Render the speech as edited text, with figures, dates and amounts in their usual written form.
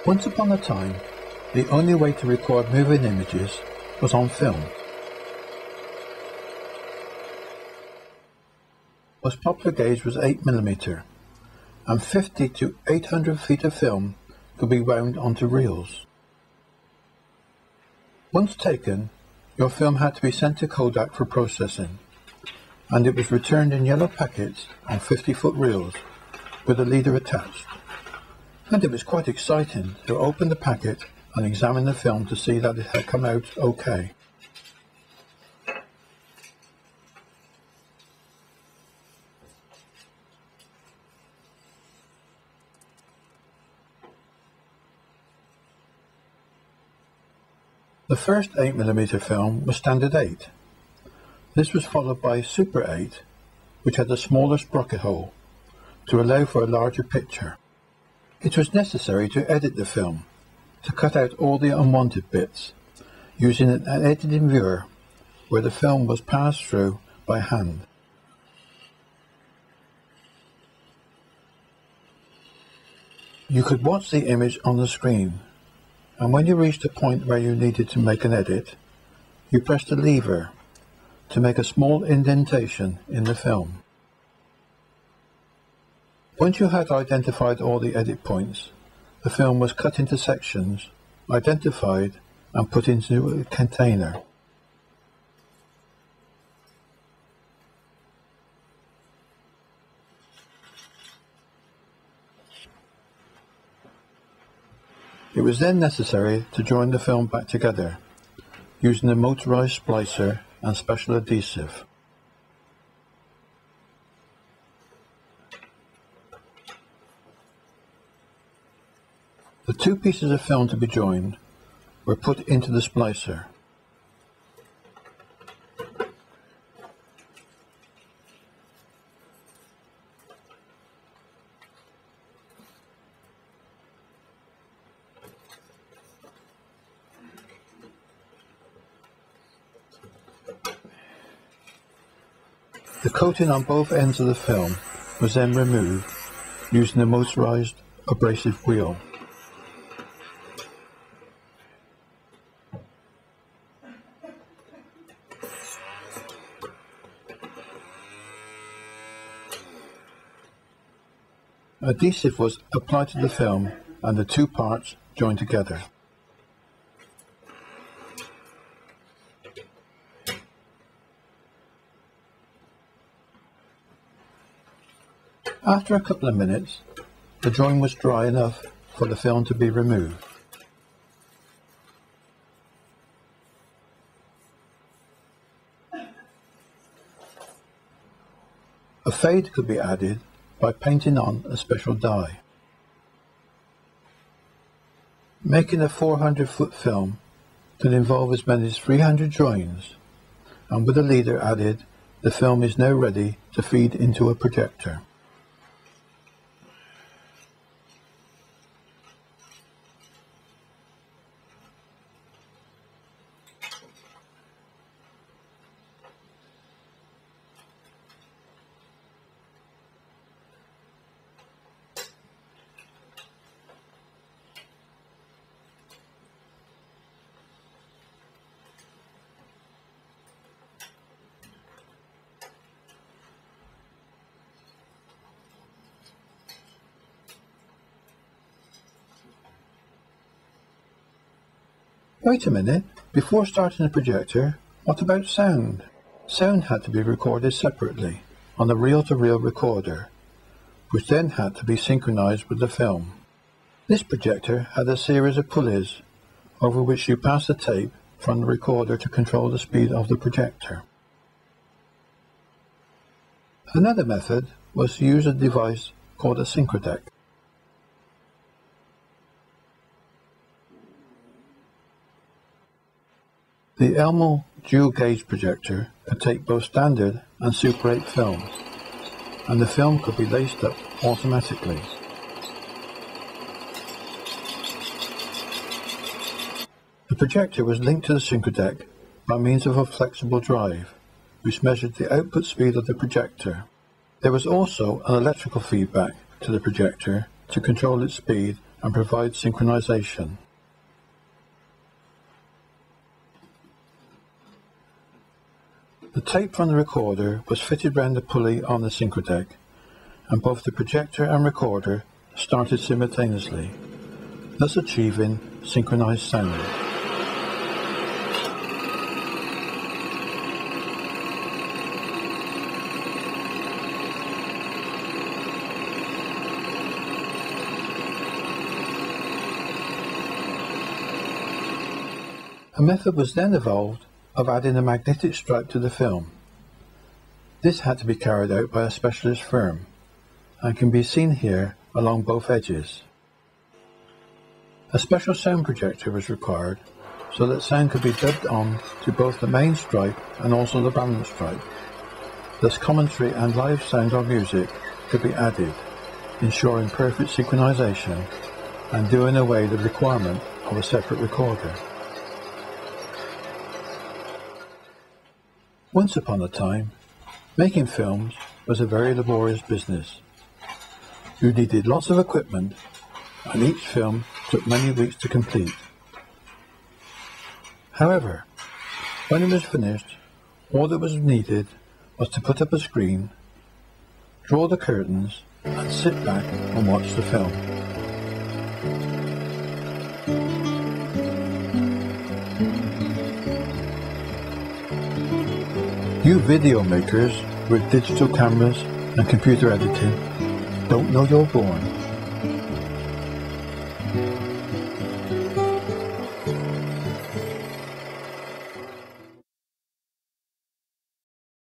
Once upon a time, the only way to record moving images was on film. Most popular gauge was 8mm, and 50 to 800 feet of film could be wound onto reels. Once taken, your film had to be sent to Kodak for processing, and it was returned in yellow packets on 50-foot reels with a leader attached. And it was quite exciting to open the packet and examine the film to see that it had come out okay. The first 8mm film was standard 8. This was followed by Super 8, which had a smaller sprocket hole to allow for a larger picture. It was necessary to edit the film, to cut out all the unwanted bits, using an editing viewer where the film was passed through by hand. You could watch the image on the screen, and when you reached a point where you needed to make an edit, you pressed the lever to make a small indentation in the film. Once you had identified all the edit points, the film was cut into sections, identified, and put into a container. It was then necessary to join the film back together, using a motorized splicer and special adhesive. The two pieces of film to be joined were put into the splicer. The coating on both ends of the film was then removed using a motorized abrasive wheel. Adhesive was applied to the film and the two parts joined together. After a couple of minutes, the drawing was dry enough for the film to be removed. A fade could be added by painting on a special dye. Making a 400-foot film could involve as many as 300 drawings, and with a leader added, the film is now ready to feed into a projector. Wait a minute, before starting the projector, what about sound? Sound had to be recorded separately on a reel-to-reel recorder, which then had to be synchronized with the film. This projector had a series of pulleys over which you pass the tape from the recorder to control the speed of the projector. Another method was to use a device called a synchrodeck. The Elmo dual gauge projector could take both standard and Super 8 films, and the film could be laced up automatically. The projector was linked to the synchrodeck by means of a flexible drive, which measured the output speed of the projector. There was also an electrical feedback to the projector to control its speed and provide synchronization. The tape from the recorder was fitted round the pulley on the synchrodeck, and both the projector and recorder started simultaneously, thus achieving synchronized sound. A method was then evolved of adding a magnetic stripe to the film. This had to be carried out by a specialist firm, and can be seen here along both edges. A special sound projector was required so that sound could be dubbed on to both the main stripe and also the balance stripe. Thus commentary and live sound or music could be added, ensuring perfect synchronization and doing away the requirement of a separate recorder. Once upon a time, making films was a very laborious business. You needed lots of equipment, and each film took many weeks to complete. However, when it was finished, all that was needed was to put up a screen, draw the curtains, and sit back and watch the film. You video makers with digital cameras and computer editing don't know you're born.